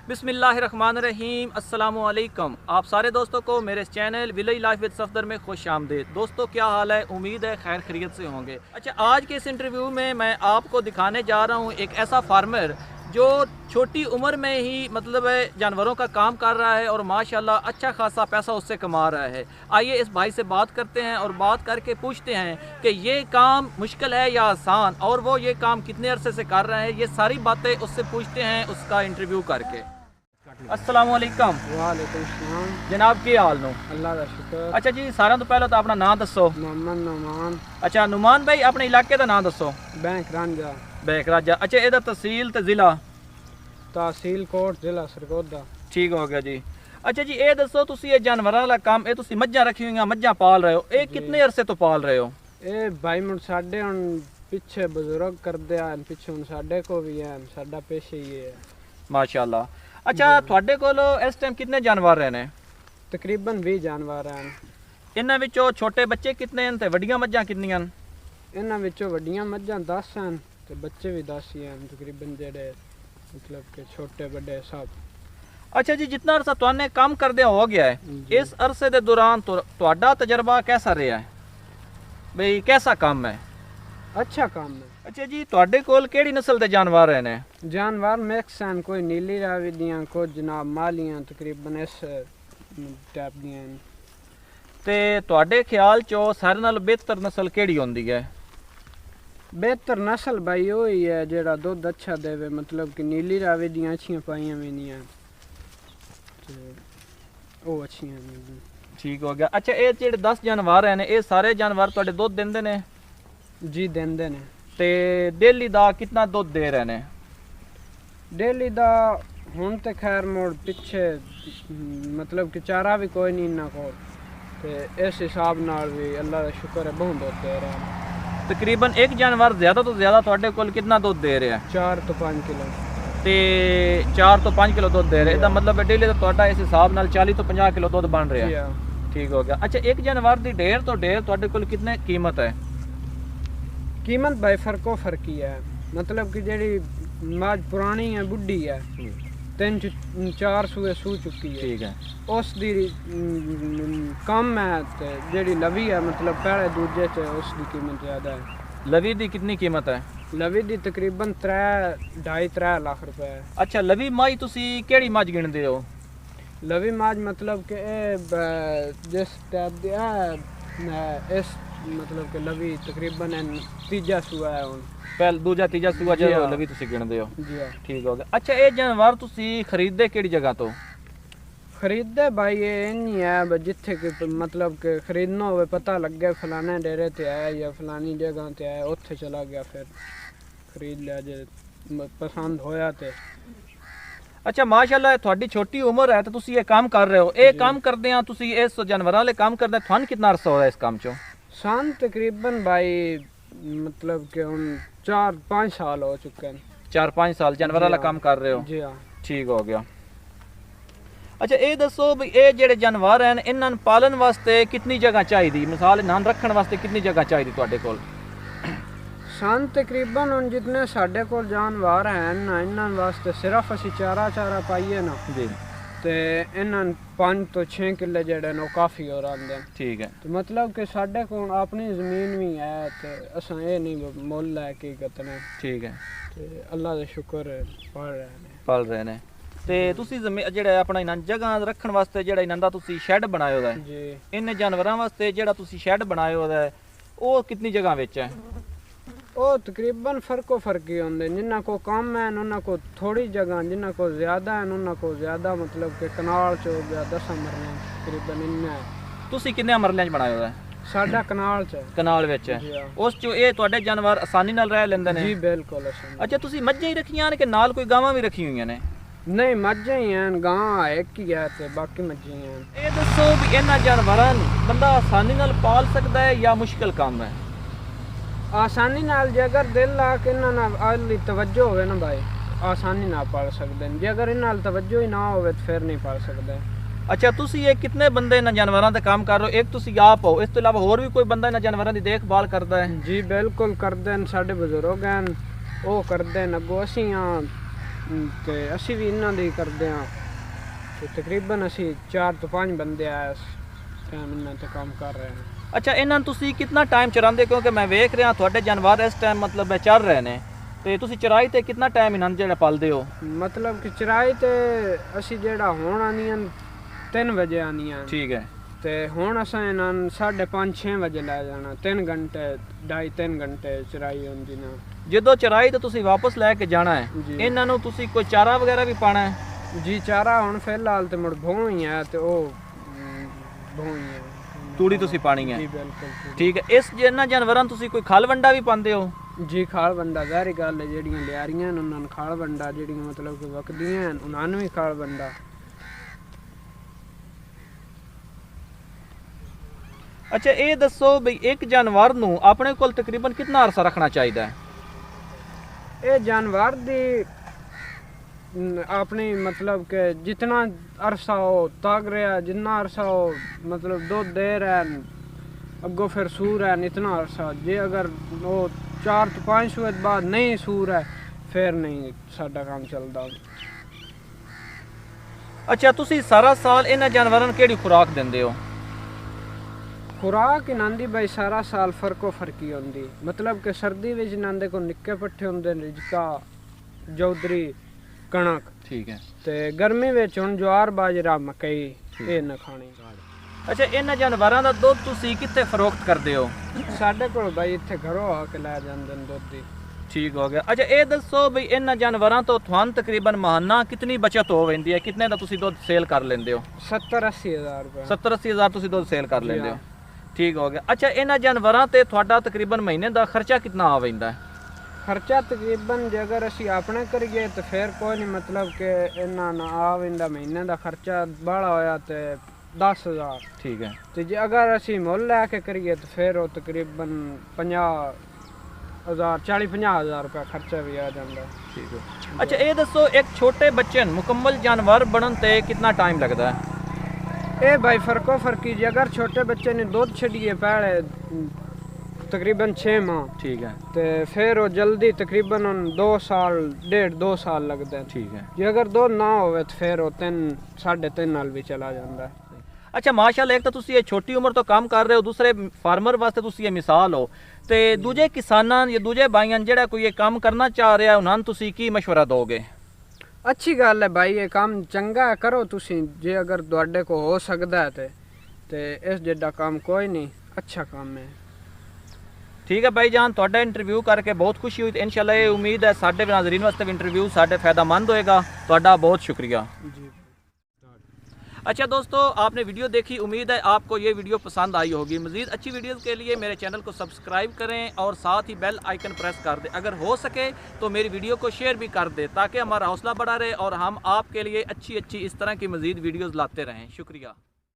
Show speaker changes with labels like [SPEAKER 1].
[SPEAKER 1] बिस्मिल्लाहिर्रहमानिर्रहीम अस्सलामुअलैकुम। आप सारे दोस्तों को मेरे channel village life with Safdar में खुश आमदीद। दोस्तों क्या हाल है, उम्मीद है खैर खैरियत से होंगे। अच्छा, आज के इस इंटरव्यू में मैं आपको दिखाने जा रहा हूँ एक ऐसा फार्मर जो छोटी उम्र में ही मतलब जानवरों का काम कर रहा है और माशाल्लाह अच्छा खासा पैसा उससे कमा रहा है। आइए इस भाई से बात करते हैं और बात करके पूछते हैं कि ये काम मुश्किल है या आसान, और वो ये काम कितने अरसे से कर रहा है। ये सारी बातें उससे पूछते हैं उसका इंटरव्यू करके। अस्सलामुअलैकुम।
[SPEAKER 2] वालेकुम सलाम।
[SPEAKER 1] जनाब की हाल नो?
[SPEAKER 2] अल्लाह का शुक्र।
[SPEAKER 1] अच्छा जी, सारा तो पहले तो अपना नाम दसो।
[SPEAKER 2] मोहम्मद नुमान।
[SPEAKER 1] अच्छा नुमान भाई, अपने इलाके का नाम दसो।
[SPEAKER 2] बैंक रांझा।
[SPEAKER 1] बैक राजा। अच्छा, ਇਹਦਾ तहसील ਤੇ ਜ਼ਿਲ੍ਹਾ?
[SPEAKER 2] तहसील कोट जिला सरगोदा।
[SPEAKER 1] ठीक हो गया जी। अच्छा जी, ਇਹ ਦੱਸੋ ਤੁਸੀਂ ਇਹ ਜਾਨਵਰਾਂ ਵਾਲਾ ਕੰਮ ਇਹ ਤੁਸੀਂ ਮੱਝਾਂ ਰੱਖੀ ਹੋਈਆਂ, ਮੱਝਾਂ ਪਾਲ ਰਹੇ ਹੋ, ਇਹ ਕਿੰਨੇ ਅਰਸੇ ਤੋਂ ਪਾਲ ਰਹੇ ਹੋ?
[SPEAKER 2] ਇਹ ਭਾਈ ਮੁੰ ਸਾਡੇ ਹੁਣ ਪਿੱਛੇ ਬਜ਼ੁਰਗ ਕਰਦੇ ਆ, ਪਿੱਛੇ ਹੁਣ ਸਾਡੇ ਕੋ ਵੀ ਹੈ, ਸਾਡਾ ਪੇਸ਼ਾ ਹੀ ਹੈ
[SPEAKER 1] ਮਾਸ਼ਾਅੱਲਾ। ਅੱਛਾ, ਤੁਹਾਡੇ ਕੋਲ ਇਸ ਟਾਈਮ ਕਿੰਨੇ ਜਾਨਵਰ ਰਹੇ ਨੇ?
[SPEAKER 2] ਤਕਰੀਬਨ 20 ਜਾਨਵਰ ਹਨ।
[SPEAKER 1] ਇਹਨਾਂ ਵਿੱਚੋਂ ਛੋਟੇ ਬੱਚੇ ਕਿੰਨੇ ਹਨ ਤੇ ਵੱਡੀਆਂ ਮੱਝਾਂ ਕਿੰਨੀਆਂ ਹਨ?
[SPEAKER 2] ਇਹਨਾਂ ਵਿੱਚੋਂ ਵੱਡੀਆਂ ਮੱਝਾਂ 10 ਹਨ ਤੇ ਬੱਚੇ ਵੀ 10 ਹੀ ਹਨ ਤਕਰੀਬਨ, ਜਿਹੜੇ मतलब के छोटे बड़े सब।
[SPEAKER 1] अच्छा जी, जितना अरसा तुहाने काम करदे हो गया है, इस अरसे दे दौरान तुहाडा तजर्बा कैसा रहा है भाई, कैसा काम है?
[SPEAKER 2] अच्छा काम है।
[SPEAKER 1] अच्छा जी, तुहाडे कोल केड़ी नस्ल दे जानवर रहे ने?
[SPEAKER 2] जानवर मिक्स हैं, कोई नीली रावी दियां, कुछ जनाब मालियां, तकरीबन इस टाइप दियां।
[SPEAKER 1] ते तुहाडे ख्याल चो सारे नाल बेहतर नस्ल केड़ी होंदी है?
[SPEAKER 2] बेहतर नस्ल भाई वही है जेड़ा दुध अच्छा देवे, मतलब कि नीली रावी दियां अच्छियां पाइयां भी नहीं हैं, वो अच्छियां नहीं।
[SPEAKER 1] ठीक हो गया। अच्छा, ये जेड़े 10 जानवर हैं ये सारे जानवर तुहाडे दुध देंदे ने?
[SPEAKER 2] जी देंदे ने।
[SPEAKER 1] ते डेली दा कितना दुध दे रहे ने?
[SPEAKER 2] डेली दा हुण ते खैर मोड़ पिछे मतलब कि चारा भी कोई नहीं इन्ना कोल, ते इस हिसाब नाल भी अल्लाह दा शुक्र है बहुत दुध दे रहा है।
[SPEAKER 1] तकरीबन एक जानवर ज़्यादा तो ज़्यादा तुहाडे कोल कितना दुध दे रहा है?
[SPEAKER 2] 4 तो 5 किलो।
[SPEAKER 1] ते 4 तो 5 किलो दुध दे रहे, इसका मतलब डेली का तुहाडा इस हिसाब नाल 40 तो 50 किलो दुध बन रहा है। ठीक हो गया। अच्छा, एक जानवर दी ढेर तो ढेर तुहाडे कोल कितने कीमत है?
[SPEAKER 2] कीमत भाई फर्को फर्की है, मतलब कि जेड़ी मझ पुरानी है बुढ़ी है, 3-4 सूए सू चुकी है।
[SPEAKER 1] ठीक है।
[SPEAKER 2] उस दी कम है ते जेड़ी लवी है मतलब पहले दूजे च उसकी कीमत ज़्यादा है।
[SPEAKER 1] लवी दी कितनी कीमत है?
[SPEAKER 2] लवी दी तकरीबन 2.5-3 लाख रुपए है।
[SPEAKER 1] अच्छा, लवी माई तुसी केड़ी मझ गिनदे हो?
[SPEAKER 2] लवी माज मतलब कि जिस टाइप दी है इस मतलब कि लवी तकरीबन तीजा सूआ है हुण।
[SPEAKER 1] पहल दूजा तीजा सूआ जो लवी तुसी गिनदे हो?
[SPEAKER 2] जी हाँ।
[SPEAKER 1] ठीक हो गया। अच्छा, ये जानवर तुसी खरीदे केड़ी जगह तो?
[SPEAKER 2] खरीदे भाई ये नहीं है जिथे कि मतलब कि खरीदना हो पता लग गया फलाने डेरे ते है या फलानी जगह ते है, उत्थे चला गया फिर खरीद लिया जे पसंद होया ते।
[SPEAKER 1] अच्छा माशाल्लाह, थोड़ी छोटी उम्र है तो तुसी ये काम कर रहे हो। ये काम करदे आ तुसी इस जानवरां वाले काम करदे थान कितना अरसा हो रहा है इस काम चो?
[SPEAKER 2] सान तकरीबन भाई मतलब कि हुण 4-5 साल हो चुके हैं।
[SPEAKER 1] 4-5 साल जानवर वाला काम कर रहे हो?
[SPEAKER 2] जी हाँ।
[SPEAKER 1] ठीक हो गया। अच्छा, ये दसो भी ये जेड़े जानवर हैं इन्हां नूं पालन वास्ते कितनी जगह चाहिए? मिसाल इन्हां रखण वास्ते कितनी जगह चाहिए तुहाडे कोल?
[SPEAKER 2] सान तकरीबन हुण जितने साडे कोल जानवर हैं ना इन्हां वास्ते सिर्फ असीं चारा पाइए ना
[SPEAKER 1] जी,
[SPEAKER 2] ते इन्हां 5 तो 6 किले जेड़े ने काफ़ी हो रहे हैं।
[SPEAKER 1] ठीक है।
[SPEAKER 2] तो मतलब कि साडे कोल अपनी ज़मीन भी है ते असां ये नहीं मुल है कि कतने।
[SPEAKER 1] ठीक है।
[SPEAKER 2] ते अल्लाह दा शुक्र
[SPEAKER 1] पाल रहे ने। ते तुसी जेड़ा अपना इन्हां जगह रखण वास्ते जेड़ा इन्हां दा तुसी शेड बनायो दा है
[SPEAKER 2] जी,
[SPEAKER 1] इन जानवरां वास्ते जेड़ा तुसी शेड बनायो दा है वो कितनी जगह विच है?
[SPEAKER 2] वो तकरीबन फर्को फर्की होंदे, जिन्ना को कम है उन्ना को थोड़ी जगह, जिन्ना को ज़्यादा है उन्ना को ज़्यादा, मतलब कि कनाल च हो गया 10 मरले तकरीबन इन्ना है।
[SPEAKER 1] तुसी कितने मरलियां च बनायो दा है?
[SPEAKER 2] साडा कनाल च
[SPEAKER 1] कनाल विच है।
[SPEAKER 2] जी हाँ।
[SPEAKER 1] उस चो ये तुहाडे जानवर आसानी नाल रह लेंदे ने?
[SPEAKER 2] जी बिल्कुल आसानी।
[SPEAKER 1] अच्छा, तुसी मज्झां ही रखियां ने कि नाल कोई गावां भी रखी हुई ने?
[SPEAKER 2] नहीं मज्झां ही हैं, गां एक ही है ते बाकी मज्झां ही हैं।
[SPEAKER 1] ये दसो भी इन्हां जानवरां नूं बंदा आसानी नाल पाल सकदा है या मुश्किल काम है?
[SPEAKER 2] आसानी नाल जे अगर दिल ला के इन्हां नाल आली तवज्जो होवे ना भाई, आसानी नाल पाल सकदे ने। जे अगर इन्हां नाल तवज्जो ही ना होवे तो फिर नहीं पाल सकदे।
[SPEAKER 1] अच्छा, तुसी ये कितने बंदे इन्हां जानवरां दा काम कर रहे हो? एक तुसी आप हो, इस तो इलावा होर भी कोई बंदा इन्हां जानवरां दी देखभाल करदा है?
[SPEAKER 2] जी बिल्कुल करदे ने, साडे बजुर्ग हैं वो करदे ने। अगों असीं ਤੇ ਅਸੀਂ ਵੀ ਇਹਨਾਂ ਦੇ ਹੀ ਕਰਦੇ ਹਾਂ ਤੇ ਤਕਰੀਬਨ ਅਸੀਂ 4 ਤੋਂ 5 ਬੰਦੇ ਆ ਇਸ ਟਾਈਮ ਇਹਨਾਂ ਤੇ ਕੰਮ ਕਰ ਰਹੇ ਹਾਂ।
[SPEAKER 1] ਅੱਛਾ, ਇਹਨਾਂ ਨੂੰ ਤੁਸੀਂ ਕਿੰਨਾ ਟਾਈਮ ਚਰਾਉਂਦੇ, ਕਿਉਂਕਿ ਮੈਂ ਵੇਖ ਰਿਹਾ ਤੁਹਾਡੇ ਜਾਨਵਰ ਇਸ ਟਾਈਮ ਮਤਲਬ ਚੱਲ ਰਹੇ ਨੇ, ਤੇ ਤੁਸੀਂ ਚਰਾਈ ਤੇ ਕਿੰਨਾ ਟਾਈਮ ਇਹਨਾਂ ਨੂੰ ਜਿਹੜਾ ਪਾਲਦੇ ਹੋ?
[SPEAKER 2] ਮਤਲਬ ਕਿ ਚਰਾਈ ਤੇ ਅਸੀਂ ਜਿਹੜਾ ਹੁਣ ਆਨੀਆਂ 3 ਵਜੇ ਆਨੀਆਂ,
[SPEAKER 1] ਠੀਕ ਹੈ,
[SPEAKER 2] ਤੇ ਹੁਣ ਅਸਾਂ ਇਹਨਾਂ ਨੂੰ 5:30 6 ਵਜੇ ਲੈ ਜਾਣਾ। 3 ਘੰਟੇ 2.5-3 ਘੰਟੇ ਚਰਾਈ ਹੁੰਦੀ ਨਾ।
[SPEAKER 1] ਜਦੋਂ ਚਰਾਈ ਤੇ ਤੁਸੀਂ ਵਾਪਸ ਲੈ ਕੇ ਜਾਣਾ ਹੈ,
[SPEAKER 2] ਜੀ।
[SPEAKER 1] ਇਹਨਾਂ ਨੂੰ ਤੁਸੀਂ ਕੋਈ ਚਾਰਾ ਵਗੈਰਾ ਵੀ ਪਾਣਾ ਹੈ?
[SPEAKER 2] ਜੀ ਚਾਰਾ ਹੁਣ ਫਿਲਹਾਲ ਤੇ ਮੁੜ ਭੋਂ ਹੀ ਹੈ, ਤੇ ਉਹ ਭੋਂ ਹੀ ਹੈ,
[SPEAKER 1] ਤੂੜੀ ਤੁਸੀਂ ਪਾਣੀ ਹੈ?
[SPEAKER 2] ਜੀ ਬਿਲਕੁਲ
[SPEAKER 1] ਠੀਕ ਹੈ। ਇਸ ਜਿਹਨਾਂ ਜਾਨਵਰਾਂ ਨੂੰ ਤੁਸੀਂ ਕੋਈ ਖਲ ਵੰਡਾ ਵੀ ਪਾਉਂਦੇ ਹੋ?
[SPEAKER 2] ਜੀ ਖਾਲ ਵੰਡਾ ਜ਼ਾਹਰੀ ਗੱਲ ਹੈ, ਜਿਹੜੀਆਂ ਲਿਆਰੀਆਂ ਨੇ ਉਹਨਾਂ ਨੂੰ ਖਾਲ ਵੰਡਾ, ਜਿਹੜੀਆਂ ਮਤਲਬ ਕਿ ਵਕਦੀਆਂ ਹਨ ਉਹਨਾਂ ਨੂੰ ਵੀ ਖਾਲ ਵੰਡਾ।
[SPEAKER 1] ਅੱਛਾ, ਇਹ ਦੱਸੋ ਬਈ ਇੱਕ ਜਾਨਵਰ ਨੂੰ ਆਪਣੇ ਕੋਲ ਤਕਰੀਬਨ ਕਿੰਨਾ ਅਰਸਾ ਰੱਖਣਾ ਚਾਹੀਦਾ ਹੈ?
[SPEAKER 2] ਇਹ ਜਾਨਵਰ ਦੀ ਆਪਣੀ ਮਤਲਬ ਕਿ ਜਿਤਨਾ ਅਰਸਾ ਉਹ ਤਗ ਰਿਹਾ, ਜਿੰਨਾ ਅਰਸਾ ਉਹ ਮਤਲਬ ਦੁੱਧ ਦੇ ਰਹਿਣ ਅੱਗੋਂ ਫਿਰ ਸੂਰ ਹੈ ਇਤਨਾ ਅਰਸਾ। ਜੇ ਅਗਰ ਉਹ 4 ਤੋਂ 5 ਸੂਏ ਬਾਅਦ ਨਹੀਂ ਸੂਰ ਹੈ ਫਿਰ ਨਹੀਂ ਸਾਡਾ ਕੰਮ ਚੱਲਦਾ।
[SPEAKER 1] ਅੱਛਾ, ਤੁਸੀਂ ਸਾਰਾ ਸਾਲ ਇਹਨਾਂ ਜਾਨਵਰਾਂ ਨੂੰ ਕਿਹੜੀ ਖੁਰਾਕ ਦਿੰਦੇ ਹੋ?
[SPEAKER 2] ਖੁਰਾਕ ਇਹਨਾਂ ਦੀ ਬਈ ਸਾਰਾ ਸਾਲ ਫਰਕੋ ਫਰਕੀ ਹੁੰਦੀ, ਮਤਲਬ ਕਿ ਸਰਦੀ ਵਿੱਚ ਇਹਨਾਂ ਦੇ ਕੋਲ ਨਿੱਕੇ ਪੱਠੇ ਹੁੰਦੇ ਨੇ, ਜਿਕਾ ਜੌਦਰੀ ਕਣਕ,
[SPEAKER 1] ਠੀਕ ਹੈ,
[SPEAKER 2] ਤੇ ਗਰਮੀ ਵਿੱਚ ਹੁਣ ਜਵਾਰ ਬਾਜਰਾ ਮਕਈ ਇਹ ਨਾ ਖਾਣੀ।
[SPEAKER 1] ਅੱਛਾ, ਇਹਨਾਂ ਜਾਨਵਰਾਂ ਦਾ ਦੁੱਧ ਤੁਸੀਂ ਕਿੱਥੇ ਫਰੋਖਤ ਕਰਦੇ ਹੋ?
[SPEAKER 2] ਸਾਡੇ ਕੋਲ ਬਾਈ ਇੱਥੇ ਘਰੋਂ ਆ ਕੇ ਲੈ ਜਾਂਦੇ ਨੇ ਦੁੱਧ ਦੀ।
[SPEAKER 1] ਠੀਕ ਹੋ ਗਿਆ। ਅੱਛਾ, ਇਹ ਦੱਸੋ ਬਈ ਇਹਨਾਂ ਜਾਨਵਰਾਂ ਤੋਂ ਤੁਹਾਨੂੰ ਤਕਰੀਬਨ ਮਹੀਨਾ ਕਿੰਨੀ ਬਚਤ ਹੋ ਜਾਂਦੀ ਹੈ? ਕਿੰਨੇ ਦਾ ਤੁਸੀਂ ਦੁੱਧ ਸੇਲ ਕਰ ਲੈਂਦੇ ਹੋ?
[SPEAKER 2] 70-80 ਹਜ਼ਾਰ ਰੁਪਏ।
[SPEAKER 1] 70-80 ਹਜ਼ਾਰ ਤੁਸੀਂ ਦੁੱਧ ਸੇਲ ਕਰ ਲੈਂਦੇ ਹੋ? ਠੀਕ ਹੋ ਗਿਆ। ਅੱਛਾ, ਇਹਨਾਂ ਜਾਨਵਰਾਂ ਤੇ ਤੁਹਾਡਾ ਤਕਰੀਬਨ ਮਹੀਨੇ ਦਾ ਖਰਚਾ ਕਿੰਨਾ ਆ ਜਾਂਦਾ ਹੈ?
[SPEAKER 2] ਖਰਚਾ ਤਕਰੀਬਨ ਜੇ ਅਗਰ ਅਸੀਂ ਆਪਣੇ ਕਰੀਏ ਤਾਂ ਫਿਰ ਕੋਈ ਨਹੀਂ, ਮਤਲਬ ਕਿ ਇਹਨਾਂ ਨਾ ਆ ਜਾਂਦਾ ਮਹੀਨੇ ਦਾ ਖਰਚਾ ਬਾਹਲਾ ਹੋਇਆ ਤੇ 10,000।
[SPEAKER 1] ਠੀਕ ਹੈ।
[SPEAKER 2] ਤੇ ਜੇ ਅਗਰ ਅਸੀਂ ਮੁੱਲ ਲੈ ਕੇ ਕਰੀਏ ਤਾਂ ਫਿਰ ਉਹ ਤਕਰੀਬਨ 40-50 ਹਜ਼ਾਰ ਰੁਪਏ ਖਰਚਾ ਵੀ ਆ ਜਾਂਦਾ।
[SPEAKER 1] ਠੀਕ ਹੈ। ਅੱਛਾ, ਇਹ ਦੱਸੋ ਇੱਕ ਛੋਟੇ ਬੱਚੇ ਨੂੰ ਮੁਕੰਮਲ ਜਾਨਵਰ ਬਣਨ ਤੇ ਕਿੰਨਾ ਟਾਈਮ ਲੱਗਦਾ ਹੈ?
[SPEAKER 2] ਇਹ ਭਾਈ ਫਰਕੋ ਫਰਕੀ, ਜੇ ਅਗਰ ਛੋਟੇ ਬੱਚੇ ਨੇ ਦੁੱਧ ਛੱਡੀਏ ਪਹਿਲੇ ਤਕਰੀਬਨ 6 ਮਾਹ,
[SPEAKER 1] ਠੀਕ ਹੈ,
[SPEAKER 2] ਤੇ ਫਿਰ ਉਹ ਜਲਦੀ ਤਕਰੀਬਨ 2 ਸਾਲ 1.5-2 ਸਾਲ ਲੱਗਦੇ ਨੇ।
[SPEAKER 1] ਠੀਕ ਹੈ।
[SPEAKER 2] ਜੇ ਅਗਰ ਦੁੱਧ ਨਾ ਹੋਵੇ ਤਾਂ ਫਿਰ ਉਹ 3-3.5 ਨਾਲ ਵੀ ਚਲਾ ਜਾਂਦਾ ਹੈ।
[SPEAKER 1] ਅੱਛਾ, ਮਾਸ਼ਾਅੱਲਾ, ਇੱਕ ਤਾਂ ਤੁਸੀਂ ਇਹ ਛੋਟੀ ਉਮਰ ਤੋਂ ਕੰਮ ਕਰ ਰਹੇ ਹੋ, ਦੂਸਰੇ ਫਾਰਮਰ ਵਾਸਤੇ ਤੁਸੀਂ ਇਹ ਮਿਸਾਲ ਹੋ, ਤੇ ਦੂਜੇ ਕਿਸਾਨਾਂ ਜਾਂ ਦੂਜੇ ਭਾਈਆਂ ਜਿਹੜਾ ਕੋਈ ਇਹ ਕੰਮ ਕਰਨਾ ਚਾਹ ਰਿਹਾ ਉਹਨਾਂ ਨੂੰ ਤੁਸੀਂ ਕੀ ਮਸ਼ਵਰਾ ਦੋਗੇ?
[SPEAKER 2] ਅੱਛੀ ਗੱਲ ਹੈ ਭਾਈ, ਇਹ ਕੰਮ ਚੰਗਾ ਹੈ, ਕਰੋ ਤੁਸੀਂ, ਜੇ ਅਗਰ ਤੁਹਾਡੇ ਕੋ ਹੋ ਸਕਦਾ ਹੈ ਤੇ ਇਸ ਜਿੱਡਾ ਕੰਮ ਕੋਈ ਨਹੀਂ, ਅੱਛਾ ਕੰਮ ਹੈ।
[SPEAKER 1] ਠੀਕ ਹੈ ਭਾਈ ਜਾਨ, ਤੁਹਾਡਾ ਇੰਟਰਵਿਊ ਕਰਕੇ ਬਹੁਤ ਖੁਸ਼ੀ ਹੋਈ ਤੇ ਇਨਸ਼ਾਅੱਲਾ ਇਹ ਉਮੀਦ ਹੈ ਸਾਡੇ ਨਾਜ਼ਰੀਨ ਵਾਸਤੇ ਵੀ ਇੰਟਰਵਿਊ ਸਾਡੇ ਫਾयदामंद होएगा। ਤੁਹਾਡਾ ਬਹੁਤ शुक्रिया
[SPEAKER 2] जी।
[SPEAKER 1] अच्छा दोस्तों, आपने वीडियो देखी, उम्मीद है आपको ये वीडियो पसंद आई होगी। मज़ीद अच्छी वीडियोस के लिए मेरे चैनल को सब्सक्राइब करें और साथ ही बेल आइकन प्रेस कर दें। अगर हो सके तो मेरी वीडियो को शेयर भी कर दें ताकि हमारा हौसला बढ़ा रहे और हम आपके लिए अच्छी इस तरह की मज़ीद वीडियोस लाते रहें। शुक्रिया।